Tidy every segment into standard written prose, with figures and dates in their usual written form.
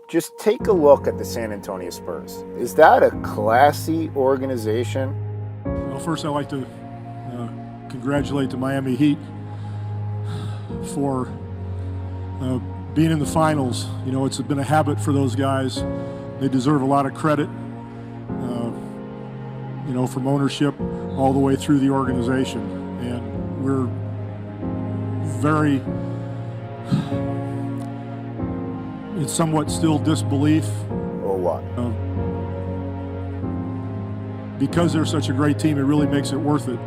Just take a look at the San Antonio Spurs. Is that a classy organization? Well, first I'd like to congratulate the Miami Heat for being in the finals. You know, it's been a habit for those guys. They deserve a lot of credit, you know, from ownership all the way through the organization. And we're very, it's somewhat still disbelief. Or what? Because they're such a great team, it really makes it worth it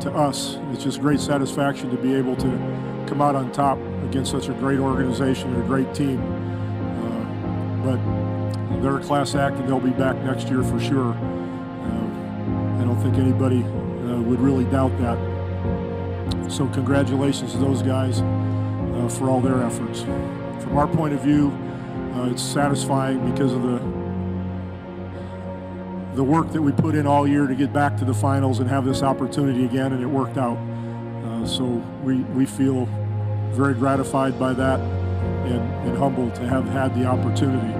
to us. It's just great satisfaction to be able to come out on top against such a great organization and a great team. But they're a class act, and they'll be back next year for sure. I don't think anybody would really doubt that. So congratulations to those guys for all their efforts. From our point of view, it's satisfying because of the work that we put in all year to get back to the finals and have this opportunity again, and it worked out. So we feel very gratified by that and humbled to have had the opportunity.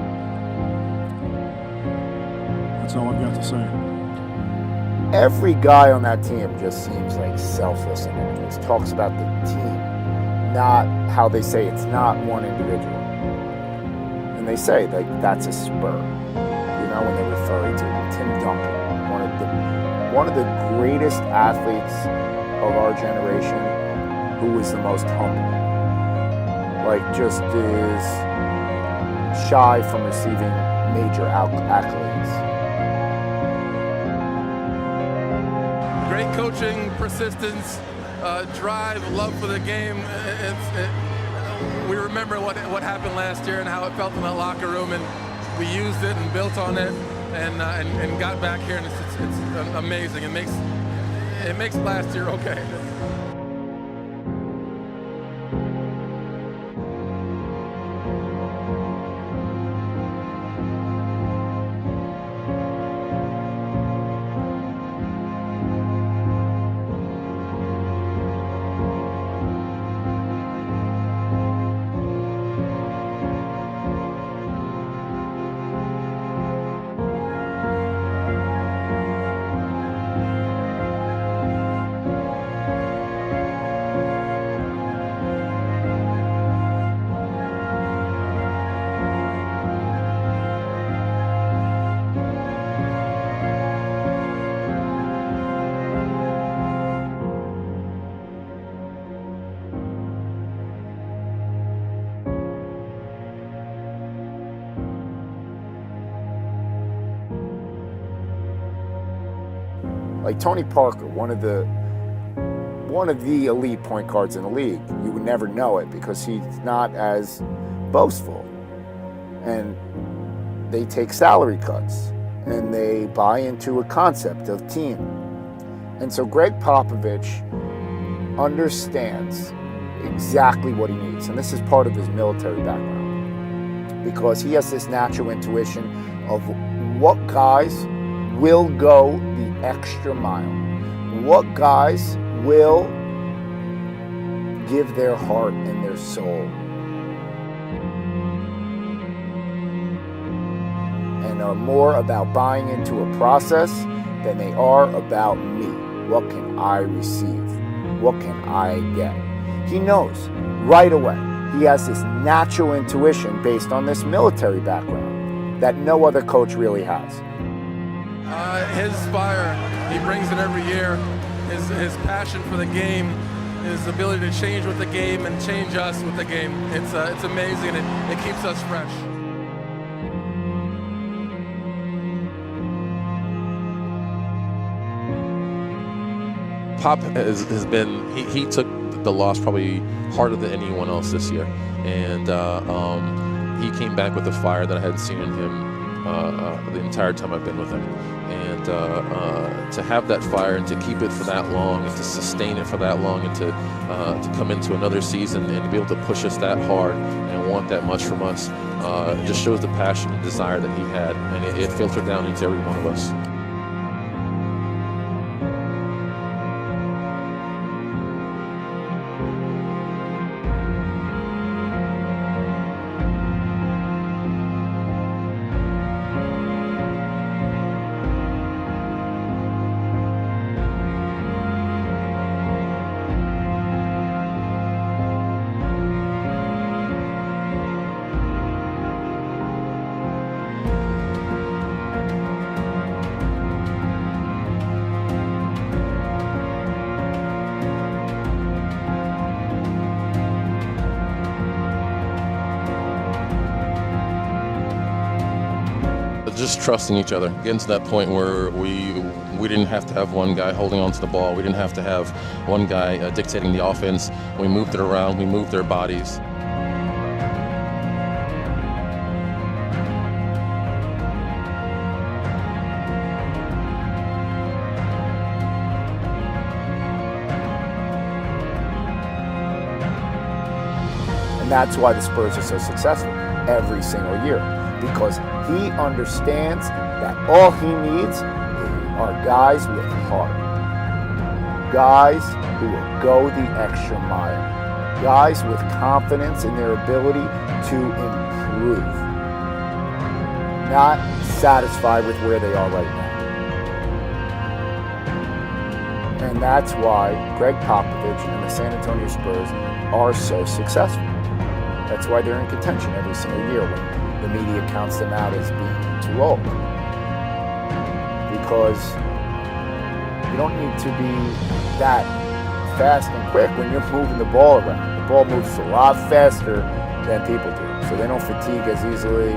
That's all I've got to say. Every guy on that team just seems like selfless and just talks about the team, not how they say it's not one individual. And they say like that's a Spur. You know, when they're referring to Tim Duncan, one of the greatest athletes of our generation, who was the most humble. Like just is shy from receiving major accolades. Great coaching, persistence, drive, love for the game. We remember what happened last year and how it felt in that locker room, and we used it and built on it and got back here, and it's amazing. It makes last year okay. Like Tony Parker, one of the elite point guards in the league. You would never know it because he's not as boastful. And they take salary cuts and they buy into a concept of team. And so Greg Popovich understands exactly what he needs. And this is part of his military background, because he has this natural intuition of what guys will go the extra mile, what guys will give their heart and their soul, and are more about buying into a process than they are about me. What can I receive? What can I get? He knows right away. He has this natural intuition based on this military background that no other coach really has. His fire, he brings it every year. His passion for the game, his ability to change with the game and change us with the game. It's amazing. It keeps us fresh. Pop has been, he took the loss probably harder than anyone else this year. And he came back with a fire that I hadn't seen in him the entire time I've been with him. And to have that fire and to keep it for that long and to sustain it for that long and to come into another season and to be able to push us that hard and want that much from us just shows the passion and desire that he had, and it filtered down into every one of us. just trusting each other, getting to that point where we didn't have to have one guy holding onto the ball. We didn't have to have one guy dictating the offense. We moved it around. We moved their bodies. And that's why the Spurs are so successful every single year, because he understands that all he needs are guys with heart, guys who will go the extra mile, guys with confidence in their ability to improve, not satisfied with where they are right now. And that's why Greg Popovich and the San Antonio Spurs are so successful. That's why they're in contention every single year when the media counts them out as being too old. Because you don't need to be that fast and quick when you're moving the ball around. The ball moves a lot faster than people do, so they don't fatigue as easily.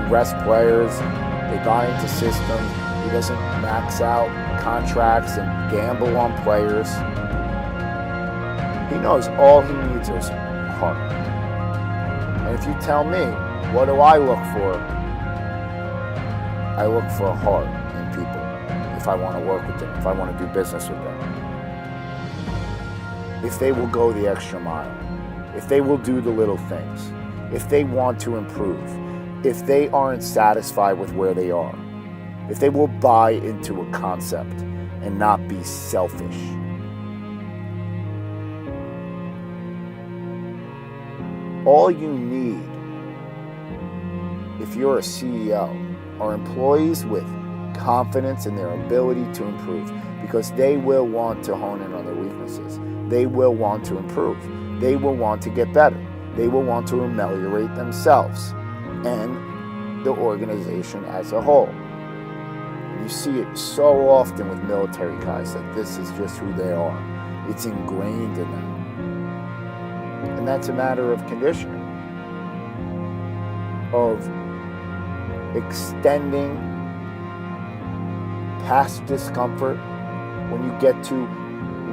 Rest players, they buy into systems. He doesn't max out contracts and gamble on players. He knows all he needs is heart. And if you tell me, what do I look for? I look for heart in people if I want to work with them, if I want to do business with them. If they will go the extra mile, if they will do the little things, if they want to improve, if they aren't satisfied with where they are, if they will buy into a concept and not be selfish. All you need, if you're a CEO, are employees with confidence in their ability to improve, because they will want to hone in on their weaknesses. They will want to improve. They will want to get better. They will want to ameliorate themselves and the organization as a whole. You see it so often with military guys that this is just who they are. It's ingrained in them. And that's a matter of conditioning, of extending past discomfort. When you get to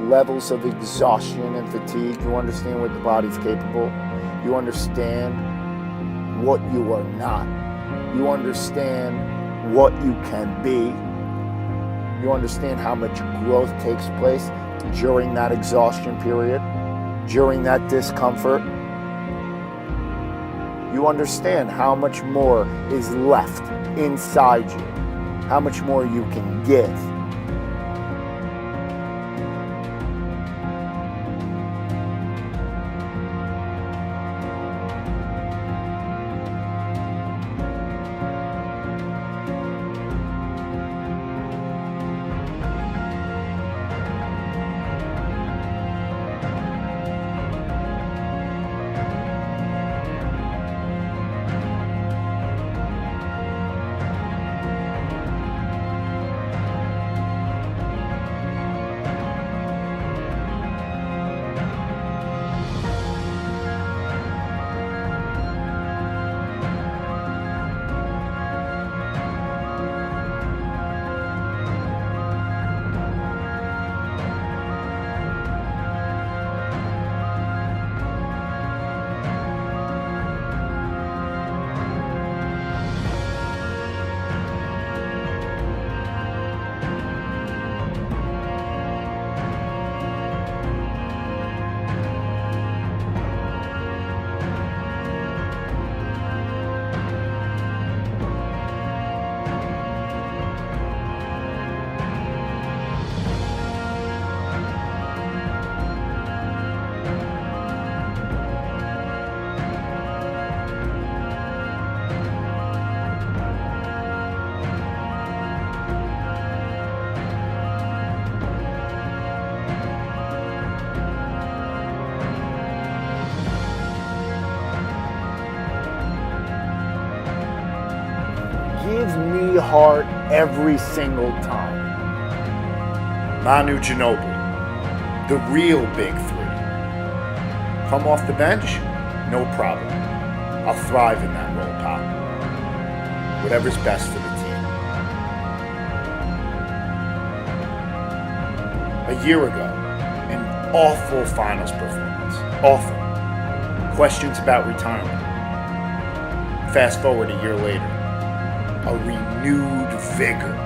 levels of exhaustion and fatigue, you understand what the body's capable. You understand what you are not. You understand what you can be. You understand how much growth takes place during that exhaustion period, during that discomfort. You understand how much more is left inside you, how much more you can give. gives me heart every single time. Manu Ginobili, the real big three. Come off the bench? No problem. I'll thrive in that role, pal. Whatever's best for the team. A year ago, an awful finals performance. Awful. Questions about retirement. Fast forward a year later, a renewed vigor.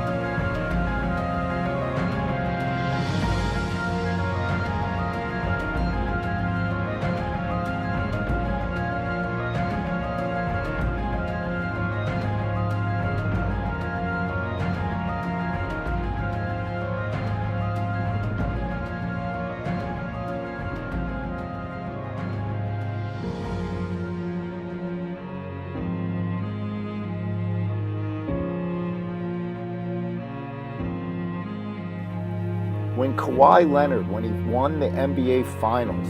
When Kawhi Leonard, when he won the NBA Finals,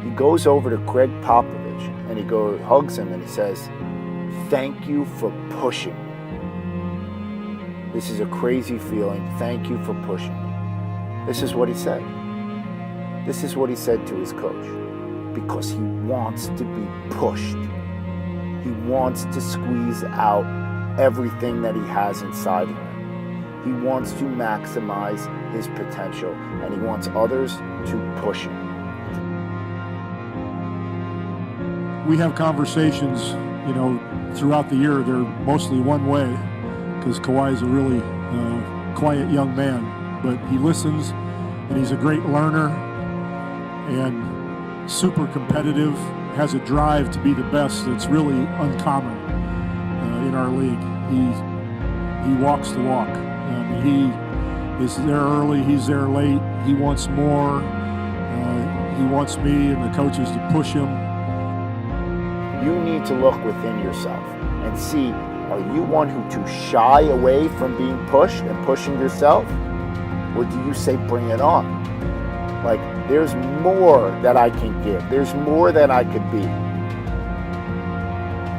he goes over to Greg Popovich and he hugs him and he says, "Thank you for pushing me. This is a crazy feeling. Thank you for pushing me." This is what he said. This is what he said to his coach. Because he wants to be pushed. He wants to squeeze out everything that he has inside of him. He wants to maximize his potential, and he wants others to push him. We have conversations, throughout the year. They're mostly one way because Kawhi is a really quiet young man, but he listens, and he's a great learner and super competitive, has a drive to be the best that's really uncommon in our league. He walks the walk. He is there early, he's there late, he wants more, he wants me and the coaches to push him. You need to look within yourself and see, are you one who too shy away from being pushed and pushing yourself? Or do you say, bring it on? Like, there's more that I can give, there's more that I could be.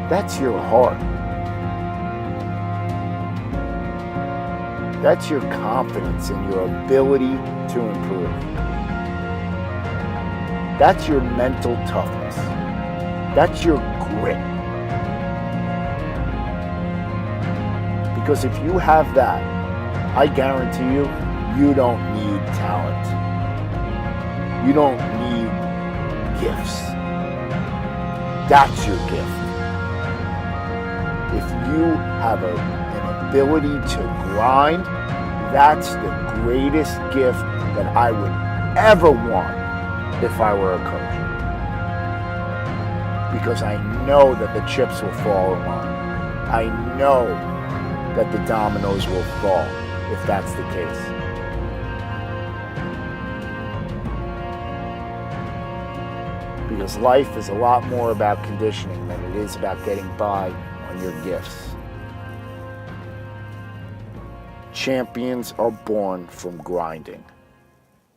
That's your heart. That's your confidence in your ability to improve. That's your mental toughness. That's your grit. Because if you have that, I guarantee you, you don't need talent. You don't need gifts. That's your gift. If you have an ability to grind, that's the greatest gift that I would ever want if I were a coach. Because I know that the chips will fall in line. I know that the dominoes will fall if that's the case. Because life is a lot more about conditioning than it is about getting by on your gifts. Champions are born from grinding.